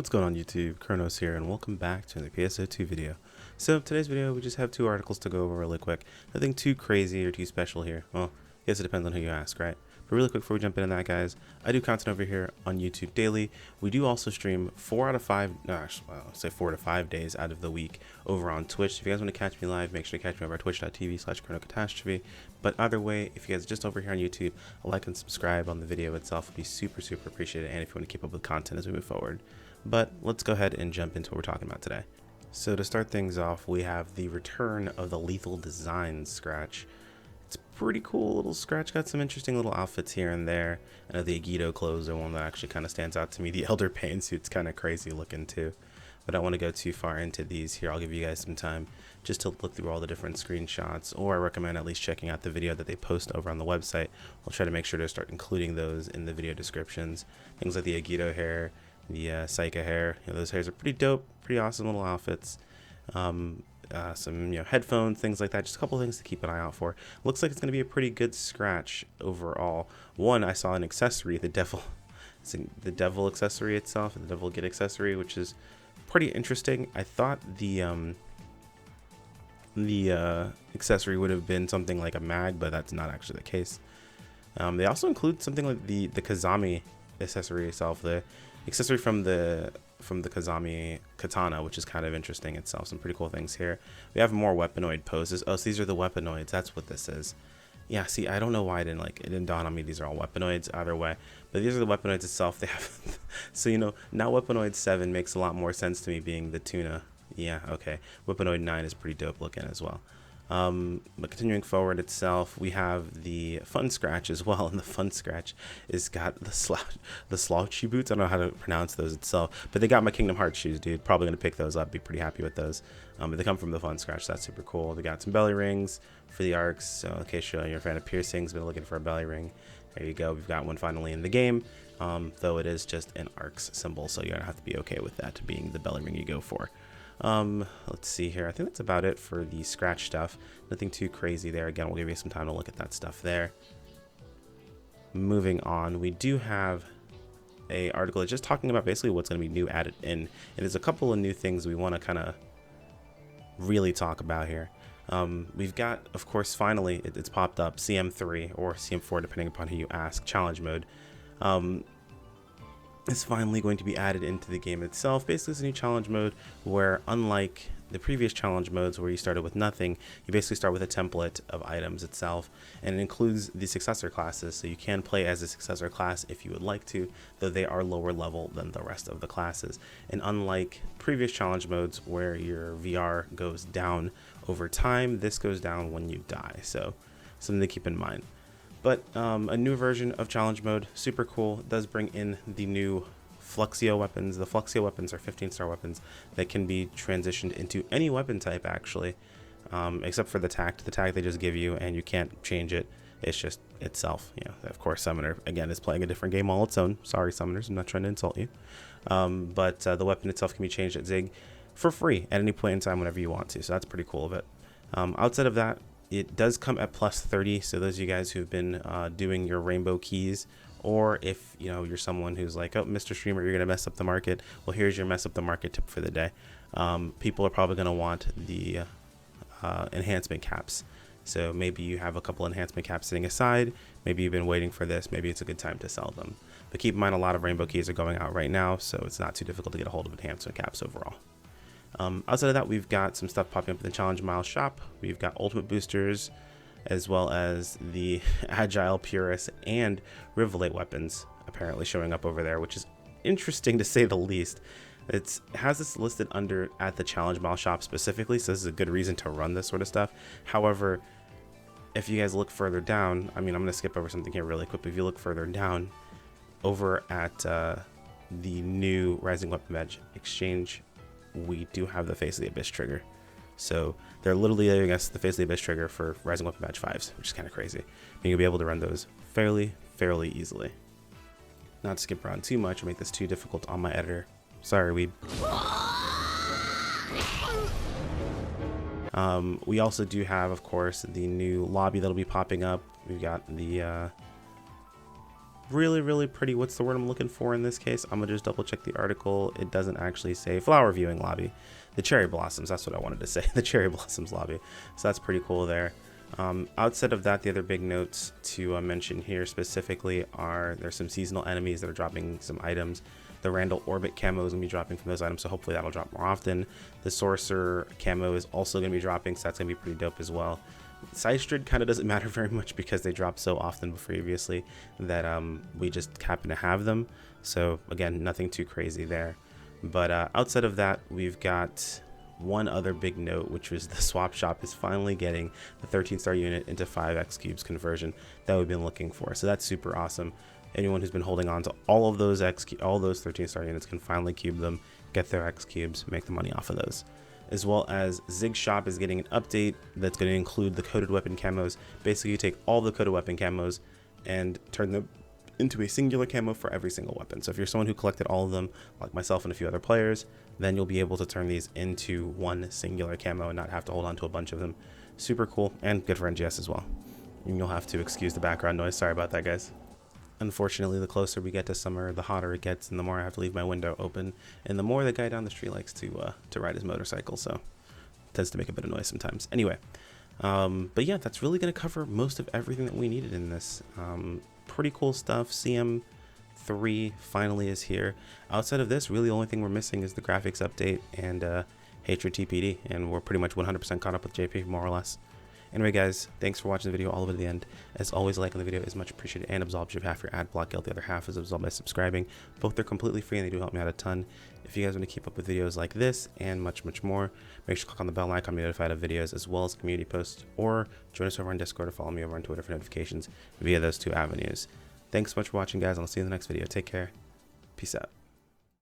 What's going on YouTube? Kronos here and welcome back to the PSO2 video. So today's video we just have two articles to go over really quick. Nothing too crazy or too special here. Well, I guess it depends on who you ask, right? But really quick before we jump into that, guys, I do content over here on YouTube daily. We do also stream 4 to 5 days out of the week over on Twitch. If you guys want to catch me live, make sure to catch me over at twitch.tv/chronocatastrophe. But either way, if you guys are just over here on YouTube, a like and subscribe on the video itself would be super appreciated, and if you want to keep up with content as we move forward. But let's go ahead and jump into what we're talking about today. So to start things off, we have the return of the Lethal Designs scratch. It's a pretty cool little scratch, got some interesting little outfits here and there. I know the Agido clothes are one that actually kind of stands out to me. The Elder Pain suit's kind of crazy looking too. But I don't want to go too far into these here. I'll give you guys some time just to look through all the different screenshots, or I recommend at least checking out the video that they post over on the website. I'll try to make sure to start including those in the video descriptions. Things like the Agido hair, the SEGA hair, those hairs are pretty dope, pretty awesome little outfits. Some headphones, things like that, just a couple things to keep an eye out for. Looks like it's going to be a pretty good scratch overall. One, I saw an accessory, the devil accessory itself, the devil get accessory, which is pretty interesting. I thought the accessory would have been something like a mag, but that's not actually the case. They also include something like the Kazami accessory itself, the accessory from the Kazami katana, which is kind of interesting itself. Some pretty cool things here. We have more weaponoid poses. Oh, so these are the weaponoids. That's what this is. Yeah, see, I don't know why it didn't dawn on me these are all weaponoids either way, but these are the weaponoids itself. They have so now weaponoid 7 makes a lot more sense to me, being the tuna. Yeah, okay, weaponoid 9 is pretty dope looking as well. But continuing forward itself, we have the fun scratch as well, and the fun scratch is got the slouchy boots. I don't know how to pronounce those itself, but they got my Kingdom Hearts shoes, dude. Probably gonna pick those up, be pretty happy with those. But they come from the fun scratch, so that's super cool. They got some belly rings for the arcs, so in case you're a fan of piercings, been looking for a belly ring, there you go. We've got one finally in the game, though it is just an arcs symbol, so you're gonna have to be okay with that being the belly ring you go for. Let's see here. I think that's about it for the scratch stuff. Nothing too crazy there. Again, we'll give you some time to look at that stuff there. Moving on, we do have a article that's just talking about basically what's going to be new added in. And there's a couple of new things we want to kind of really talk about here. We've got, of course, finally, it's popped up, CM3 or CM4, depending upon who you ask, challenge mode. Is finally going to be added into the game itself. Basically, it's a new challenge mode where, unlike the previous challenge modes where you started with nothing, you basically start with a template of items itself, and it includes the successor classes, so you can play as a successor class if you would like to, though they are lower level than the rest of the classes. And unlike previous challenge modes where your VR goes down over time, this goes down when you die, so something to keep in mind. But a new version of challenge mode, super cool. It does bring in the new Flexio Weapons. The Flexio Weapons are 15-star weapons that can be transitioned into any weapon type, actually, except for the tact. The tact they just give you, and you can't change it. It's just itself. Of course, Summoner, again, is playing a different game all its own. Sorry, Summoners, I'm not trying to insult you. But the weapon itself can be changed at Zig for free at any point in time whenever you want to. So that's pretty cool of it. Outside of that, it does come at plus 30, so those of you guys who've been doing your rainbow keys, or if you're someone who's like, oh, Mr. Streamer, you're gonna mess up the market, well, here's your mess up the market tip for the day. People are probably gonna want the enhancement caps, so maybe you have a couple enhancement caps sitting aside, maybe you've been waiting for this, maybe it's a good time to sell them. But keep in mind, a lot of rainbow keys are going out right now, so it's not too difficult to get a hold of enhancement caps overall. Outside of that, we've got some stuff popping up in the Challenge Mile shop. We've got ultimate boosters, as well as the Agile Purist and Rivalate weapons apparently showing up over there, which is interesting to say the least. It has this listed under at the Challenge Mile shop specifically, so this is a good reason to run this sort of stuff. However, if you guys look further down, I'm going to skip over something here really quick, but if you look further down, over at the new Rising Weapon Badge Exchange, we do have the Face of the Abyss trigger. So they're literally giving us the Face of the Abyss trigger for Rising Weapon Badge 5s, which is kind of crazy. You'll be able to run those fairly easily. Not to skip around too much or make this too difficult on my editor. Sorry, Weeb. We also do have, of course, the new lobby that'll be popping up. We've got the really pretty. What's the word I'm looking for in this case? I'm gonna just double check the article. It doesn't actually say flower viewing lobby. The cherry blossoms, that's what I wanted to say. The cherry blossoms lobby. So that's pretty cool there. Outside of that, the other big notes to mention here specifically are there's some seasonal enemies that are dropping some items. The Randall Orbit camo is going to be dropping from those items, so hopefully that'll drop more often. The Sorcerer camo is also going to be dropping, so that's going to be pretty dope as well. Sidestrid kind of doesn't matter very much because they dropped so often previously that we just happen to have them. So again, nothing too crazy there. But outside of that, we've got one other big note, which was the swap shop is finally getting the 13-star unit into 5x cubes conversion that we've been looking for. So that's super awesome. Anyone who's been holding on to all of those 13-star units can finally cube them, get their X cubes, make the money off of those. As well as Zig Shop is getting an update that's going to include the coded weapon camos. Basically, you take all the coded weapon camos and turn them into a singular camo for every single weapon. So if you're someone who collected all of them, like myself and a few other players, then you'll be able to turn these into one singular camo and not have to hold on to a bunch of them. Super cool and good for NGS as well. And you'll have to excuse the background noise. Sorry about that, guys. Unfortunately, the closer we get to summer, the hotter it gets, and the more I have to leave my window open, and the more the guy down the street likes to ride his motorcycle, so it tends to make a bit of noise sometimes. Anyway, but yeah, that's really going to cover most of everything that we needed in this. Pretty cool stuff. CM3 finally is here. Outside of this, really the only thing we're missing is the graphics update and Hatred TPD, and we're pretty much 100% caught up with JP, more or less. Anyway, guys, thanks for watching the video all the way to the end. As always, a like on the video is much appreciated and absolves you of half your ad block guilt. The other half is absolved by subscribing. Both are completely free and they do help me out a ton. If you guys want to keep up with videos like this and much more, make sure to click on the bell icon to be notified of videos as well as community posts, or join us over on Discord or follow me over on Twitter for notifications via those two avenues. Thanks so much for watching, guys, and I'll see you in the next video. Take care. Peace out.